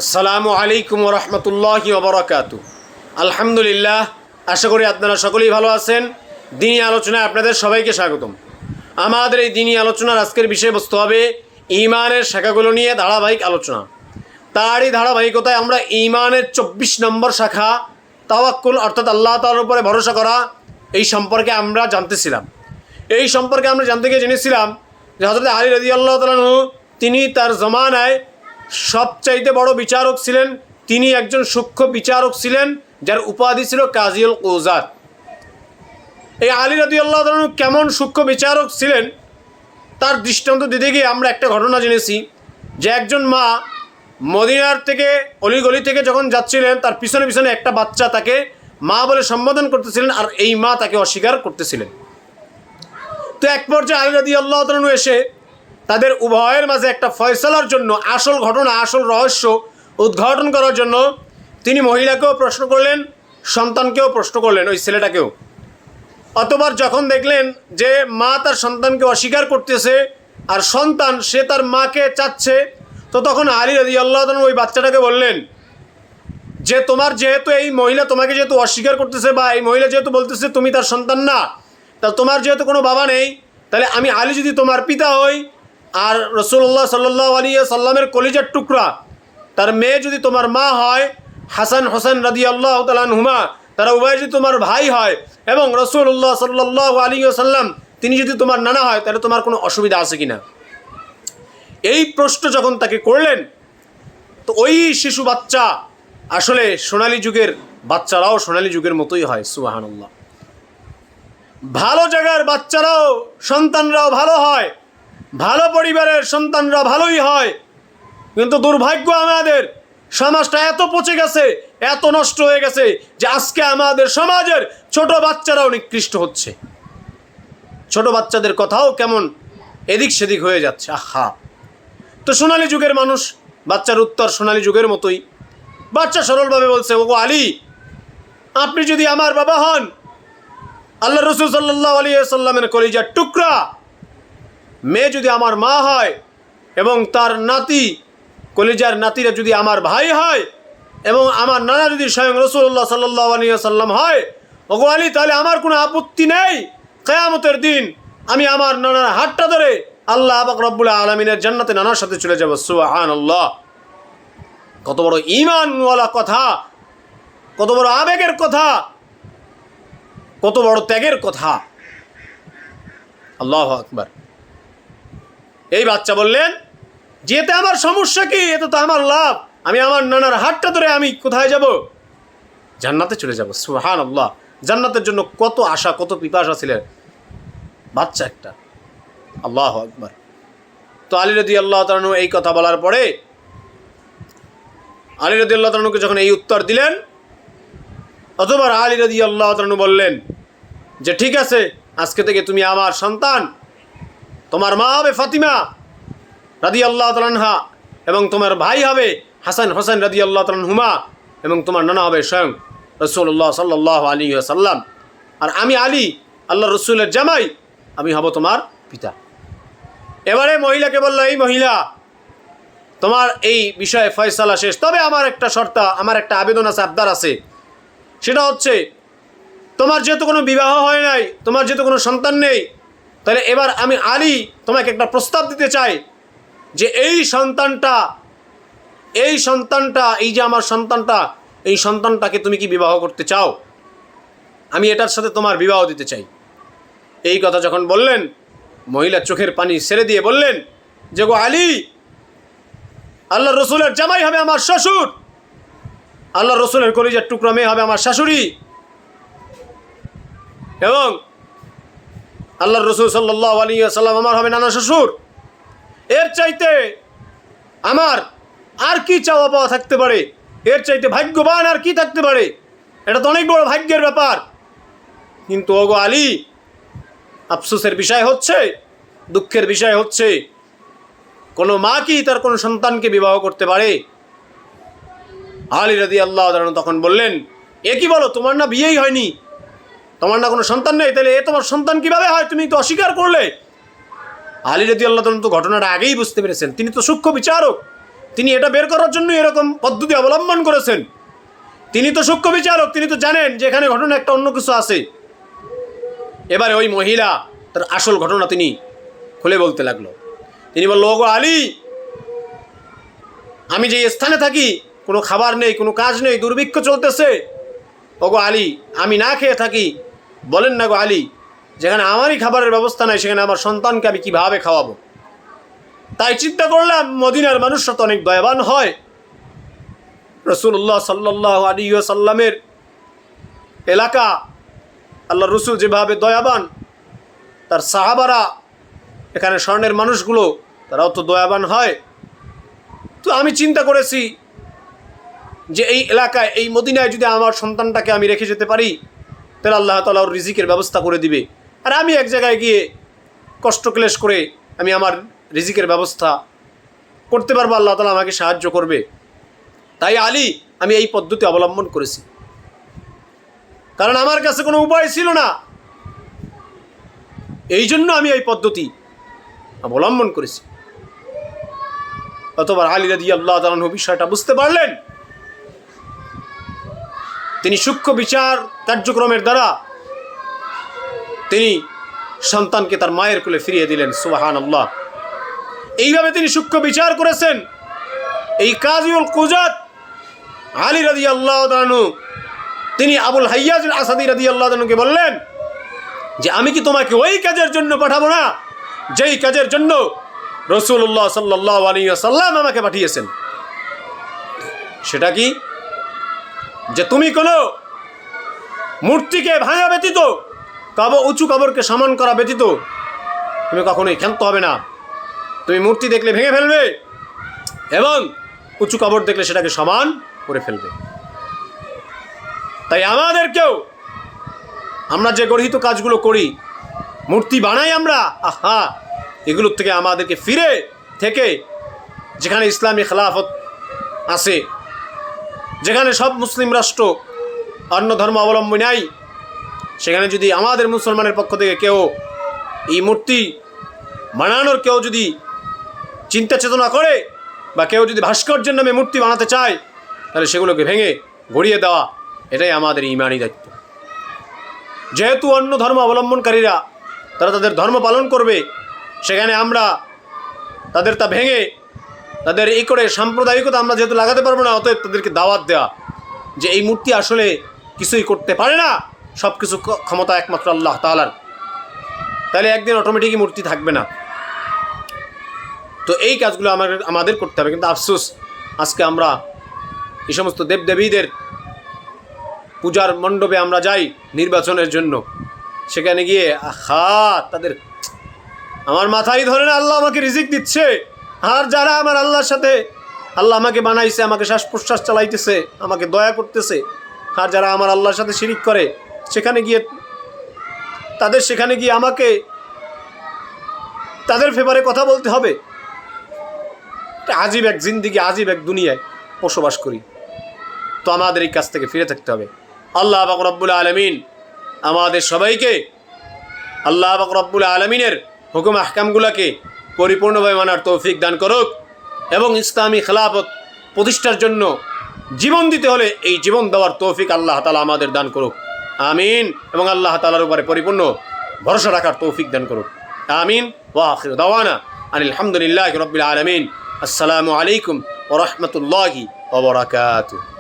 আসসালামু আলাইকুম ওয়া রাহমাতুল্লাহি ওয়া বারাকাতুহু। আলহামদুলিল্লাহ, আশা করি আপনারা সকলেই ভালো আছেন। দিনী আলোচনায় আপনাদের সবাইকে স্বাগতম। আমাদের এই দিনী আলোচনার আজকের বিষয়বস্তু হবে ঈমানের শাখাগুলো নিয়ে ধারাবাহিক আলোচনা। তারই ধারাবাহিকতায় আমরা ঈমানের 24 নম্বর শাখা তাওয়াক্কুল অর্থাৎ আল্লাহ তাআলার উপরে ভরসা করা, এই সম্পর্কে আমরা জানতেছিলাম। এই সম্পর্কে আমরা জানতে গিয়ে জেনেছিলাম যে হযরত আলী রাদিয়াল্লাহু তাআলা আনহু তিনি তার জমানায় সবচাইতে বড় বিচারক ছিলেন। তিনি একজন সূক্ষ্ম বিচারক ছিলেন, যার উপাধি ছিল কাজীউল কুযাত। এই আলী রাদিয়াল্লাহু তাআলা আনহু কেমন সূক্ষ্ম বিচারক ছিলেন তার দৃষ্টান্ত দিতে গিয়ে আমরা একটা ঘটনা জেনেছি যে একজন মা মদিনার থেকে অলিগলি থেকে যখন যাচ্ছিলেন, তার পিছনে পিছনে একটা বাচ্চা তাকে মা বলে সম্বোধন করতেছিলেন, আর এই মা তাকে অস্বীকার করতেছিলেন। তো এক পর্যায়ে আলী রাদিয়াল্লাহু তাআলা আনহু এসে তাদের উভয়ের মাঝে একটা ফয়সালার জন্য, আসল ঘটনা আসল রহস্য উদ্ঘাটন করার জন্য তিনি মহিলাকেও প্রশ্ন করলেন, সন্তানকেও প্রশ্ন করলেন, ওই ছেলেটাকেও। অতবার যখন দেখলেন যে মা তার সন্তানকে অস্বীকার করতেছে আর সন্তান সে তার মাকে চাচ্ছে, তো তখন আলী রাদিয়াল্লাহু তাআলা ওই বাচ্চাটাকে বললেন যে তোমার যেহেতু এই মহিলা তোমাকে যেহেতু অস্বীকার করতেছে, বা এই মহিলা যেহেতু বলতেছে তুমি তার সন্তান না, তা তোমার যেহেতু কোনো বাবা নেই, তাহলে আমি আলী যদি তোমার পিতা হই আর রাসূলুল্লাহ সাল্লাল্লাহু আলাইহি সাল্লামের কলিজার টুকরা তার মেয়ে যদি তোমার মা হয়, হাসান হোসেন রাদিয়াল্লাহু তাআলা আনহুমা তারা উভয় যদি তোমার ভাই হয়, এবং রাসূলুল্লাহ সাল্লাল্লাহু আলাইহি সাল্লাম তিনি যদি তোমার নানা হয়, তাহলে তোমার কোনো অসুবিধা আছে কিনা? এই প্রশ্ন যখন তাকে করলেন, তো ওই শিশু বাচ্চা, আসলে সোনালী যুগের বাচ্চারাও সোনালী যুগের মতোই হয়, সুবহানাল্লাহ। ভালো জায়গার বাচ্চারাও সন্তানরাও ভালো হয়, ভালো পরিবারের সন্তানরা ভালোই হয়, কিন্তু দুর্ভাগ্য আমাদের সমাজটা এত পচে গেছে, এত নষ্ট হয়ে গেছে যে আজকে আমাদের সমাজের ছোট বাচ্চারাও নিকৃষ্ট হচ্ছে। ছোট বাচ্চাদের কথাও কেমন এদিক সেদিক হয়ে যাচ্ছে। আহা! তো সোনালী যুগের মানুষ, বাচ্চার উত্তর সোনালী যুগের মতোই। বাচ্চা সরলভাবে বলছে, ওগো আলী, আপনি যদি আমার বাবা হন, আল্লাহ রাসূল সাল্লাল্লাহু আলাইহি সাল্লামের কলিজার টুকরা মেয়ে যদি আমার মা হয়, এবং তার নাতি কলিজার নাতিরা যদি আমার ভাই হয়, এবং আমার নানা যদি স্বয়ং রাসূলুল্লাহ সাল্লাল্লাহু আলাইহি সাল্লাম হয়, ওগো আলী, তাহলে আমার কোনো আপত্তি নেই, কিয়ামতের দিন আমি আমার নানার হাতটা ধরে আল্লাহ পাক রব্বুল আলামিনের জান্নাতে নানার সাথে চলে যাব। সুবহানাল্লাহ! কত বড় ঈমানওয়ালা কথা, কত বড় আবেগের কথা, কত বড় ত্যাগের কথা! আল্লাহু আকবার! এই বাচ্চা বললেন যে এতে আমার সমস্যা কি, এতে তো আমার লাভ, আমি আমার নানার হাতটা ধরে আমি কোথায় যাব? জান্নাতে চলে যাব। সুবহানাল্লাহ! জান্নাতের জন্য কত আশা, কত পিপাসা ছিলেন বাচ্চা একটা। আল্লাহু আকবার! তো আলী রাদিয়াল্লাহু তাআলা আনহু এই কথা বলার পরে আলী রাদিয়াল্লাহু তাআলা আনহুকে যখন এই উত্তর দিলেন, অতঃপর আলী রাদিয়াল্লাহু তাআলা আনহু বললেন যে ঠিক আছে, আজকে থেকে তুমি আমার সন্তান, তোমার মা হবে ফাতিমা রাদিয়াল্লাহু তাআলা আনহা, এবং তোমার ভাই হবে হাসান হোসেন রাদিয়াল্লাহু তাআলা আনহুমা, এবং তোমার নানা হবে স্বয়ং রাসূলুল্লাহ সাল্লাল্লাহু আলাইহি ওয়াসাল্লাম, আর আমি আলী আল্লাহর রাসূলের জামাই, আমি হব তোমার পিতা। এবারে মহিলাকে বলল, এই মহিলা, তোমার এই বিষয়ে ফয়সালা শেষ, তবে আমার একটা শর্ত, আমার একটা আবেদন আছে, আবদার আছে। সেটা হচ্ছে, তোমার যেহেতু কোনো বিবাহ হয় নাই, তোমার যেহেতু কোনো সন্তান নেই, তাহলে এবার আমি আলী তোমাকে একটা প্রস্তাব দিতে চাই যে এই সন্তানটা, এই যে আমার সন্তানটা, এই সন্তানটাকে তুমি কি বিবাহ করতে চাও? আমি এটার সাথে তোমার বিবাহ দিতে চাই। এই কথা যখন বললেন, মহিলা চোখের পানি ছেড়ে দিয়ে বললেন যে গো আলী, আল্লাহ রসুলের জামাই হবে আমার শ্বশুর, আল্লাহ রসুলের কলিজার টুকরা মেয়ে হবে আমার শাশুড়ি, এবং আল্লাহ রসুল সাল্লাল্লাহু আলাইহি ওয়াসাল্লাম আমার হবে নানা শ্বশুর। এর চাইতে আমার আর কি চাওয়া পাওয়া থাকতে পারে? এর চাইতে ভাগ্যবান আর কি থাকতে পারে? এটা তো অনেক বড় ভাগ্যের ব্যাপার। কিন্তু ওগো আলী, আফসোসের বিষয় হচ্ছে, দুঃখের বিষয় হচ্ছে, কোনো মা কি তার কোনো সন্তানকে বিবাহ করতে পারে? আলী রাদিয়াল্লাহু তাআলা তখন বললেন, এ কি বলো, তোমার না বিয়েই হয়নি, তোমার না কোনো সন্তান নেই, তাহলে এ তোমার সন্তান কিভাবে হয়? তুমি তো অস্বীকার করলে। আলী রাদিয়াল্লাহু তাআলা তো ঘটনাটা আগেই বুঝতে পেরেছেন, তিনি তো সূক্ষ্ম বিচারক, তিনি এটা বের করার জন্য এরকম পদ্ধতি অবলম্বন করেছেন। তিনি তো সূক্ষ্ম বিচারক, তিনি তো জানেন যে এখানে ঘটনা একটা অন্য কিছু আছে। এবারে ওই মহিলা তার আসল ঘটনা তিনি খুলে বলতে লাগলো। তিনি বলল, ওগো আলী, আমি যে স্থানে থাকি কোনো খাবার নেই, কোনো কাজ নেই, দুর্ভিক্ষ চলতেছে। ওগো আলী, আমি না খেয়ে থাকি। বলেন না গো আলী, যেখানে আমারই খাবারের ব্যবস্থা নাই সেখানে আমার সন্তানকে আমি কিভাবে খাওয়াবো? তাই চিন্তা করলাম মদিনার মানুষরা তো অনেক দয়াবান হয়। রাসূলুল্লাহ সাল্লাল্লাহু আলাইহি ওয়াসাল্লামের এলাকা, আল্লাহ রসুল যেভাবে দয়াবান, তার সাহাবারা, এখানে স্বর্ণের মানুষগুলো তারাও তো দয়াবান হয়। তো আমি চিন্তা করেছি যে এই এলাকায়, এই মদিনায় যদি আমার সন্তানটাকে আমি রেখে যেতে পারি তাহলে আল্লাহ তাআলা ওর রিজিকের ব্যবস্থা করে দিবে, আর আমি এক জায়গায় গিয়ে কষ্ট ক্লেশ করে আমি আমার রিজিকের ব্যবস্থা করতে পারবো, আল্লাহ তাআলা আমাকে সাহায্য করবে। তাই আলী, আমি এই পদ্ধতি অবলম্বন করেছি, কারণ আমার কাছে কোনো উপায় ছিল না। এই জন্য আমি এই পদ্ধতি অবলম্বন করেছি। অতবার আলী রাদিয়াল্লাহু তাআলা আনহু বিষয়টা বুঝতে পারলেন। তিনি সূক্ষ্ম বিচার কার্যক্রমের দ্বারা তিনি সন্তানকে তার মায়ের কোলে ফিরিয়ে দিলেন। সুবহানাল্লাহ। এইভাবে তিনি সূক্ষ্ম বিচার করেছেন। এই কাজীউল কুজাত আলী রাদিয়াল্লাহু তাআলা আনহু তিনি আবুল হাইয়াজ আল আসাদি রাদিয়াল্লাহু তাআলাকে বললেন যে আমি কি তোমাকে ওই কাজের জন্য পাঠাবো না যেই কাজের জন্য রাসূলুল্লাহ সাল্লাল্লাহু আলাইহি ওয়াসাল্লাম আমাকে পাঠিয়েছেন? সেটা কি? যে তুমি কোনো মূর্তিকে ভাঙা ব্যতীত, উঁচু কবরকে সমান করা ব্যতীত তুমি কখনোই ক্ষান্ত হবে না। তুমি মূর্তি দেখলে ভেঙে ফেলবে এবং উঁচু কবর দেখলে সেটাকে সমান করে ফেলবে। তাই আমাদেরকেও, আমরা যে গর্হিত কাজগুলো করি, মূর্তি বানাই আমরা, আহা, এগুলোর থেকে আমাদেরকে ফিরে থেকে, যেখানে ইসলামী খেলাফত আছে, যেখানে সব মুসলিম রাষ্ট্র অন্য ধর্ম অবলম্বী নাই, সেখানে যদি আমাদের মুসলমানের পক্ষ থেকে কেউ এই মূর্তি বানানোর কেউ যদি চিন্তা চেতনা করে, বা কেউ যদি ভাস্কর্যের নামে মূর্তি বানাতে চায়, তাহলে সেগুলোকে ভেঙে গড়িয়ে দেওয়া, এটাই আমাদের ঈমানি দায়িত্ব। যেহেতু অন্য ধর্ম অবলম্বনকারীরা তারা তাদের ধর্ম পালন করবে, সেখানে আমরা তাদের তা ভেঙে তাদের এই করে সাম্প্রদায়িকতা আমরা যেহেতু লাগাতে পারবো না, অতএব তাদেরকে দাওয়াত দেওয়া যে এই মূর্তি আসলে কিছুই করতে পারে না, সব কিছু ক্ষমতা একমাত্র আল্লাহ তাআলার। তাহলে একদিন অটোমেটিকই মূর্তি থাকবে না। তো এই কাজগুলো আমাদের করতে হবে। কিন্তু আফসোস, আজকে আমরা এই সমস্ত দেবদেবীদের পূজার মণ্ডপে আমরা যাই নির্বাচনের জন্য, সেখানে গিয়ে তাদের, আমার মাথায় ধরে না আল্লাহ আমাকে রিজিক দিচ্ছে, আর যারা আমার আল্লাহর সাথে, আল্লাহ আমাকে বানাইছে, আমাকে শ্বাস প্রশ্বাস চালাইতেছে, আমাকে দয়া করতেছে, আর যারা আমার আল্লাহর সাথে শিরিক করে, সেখানে গিয়ে আমাকে তাদের ফেভারে কথা বলতে হবে। আজীব এক জিন্দিগি, আজীব এক দুনিয়ায় বসবাস করি। তো আমাদের এই কাজ থেকে ফিরে থাকতে হবে। আল্লাহ পাক রব্বুল আলামিন আমাদের সবাইকে আল্লাহ পাক রব্বুল আলামিনের হুকুম আহকামগুলোকে পরিপূর্ণভাবে মানার তৌফিক দান করুক, এবং ইসলামী খেলাফত প্রতিষ্ঠার জন্য জীবন দিতে হলে এই জীবন দেওয়ার তৌফিক আল্লাহ তাআলা আমাদের দান করুক। আমিন। এবং আল্লাহ তাআলার উপরে পরিপূর্ণ ভরসা রাখার তৌফিক দান করুক। আমিন। ওয়া আখিরু দাওয়ানা আনিল হামদুলিল্লাহি রাব্বিল আলামিন। আসসালামু আলাইকুম ওয়া রাহমাতুল্লাহি ওয়া বারাকাতুহু।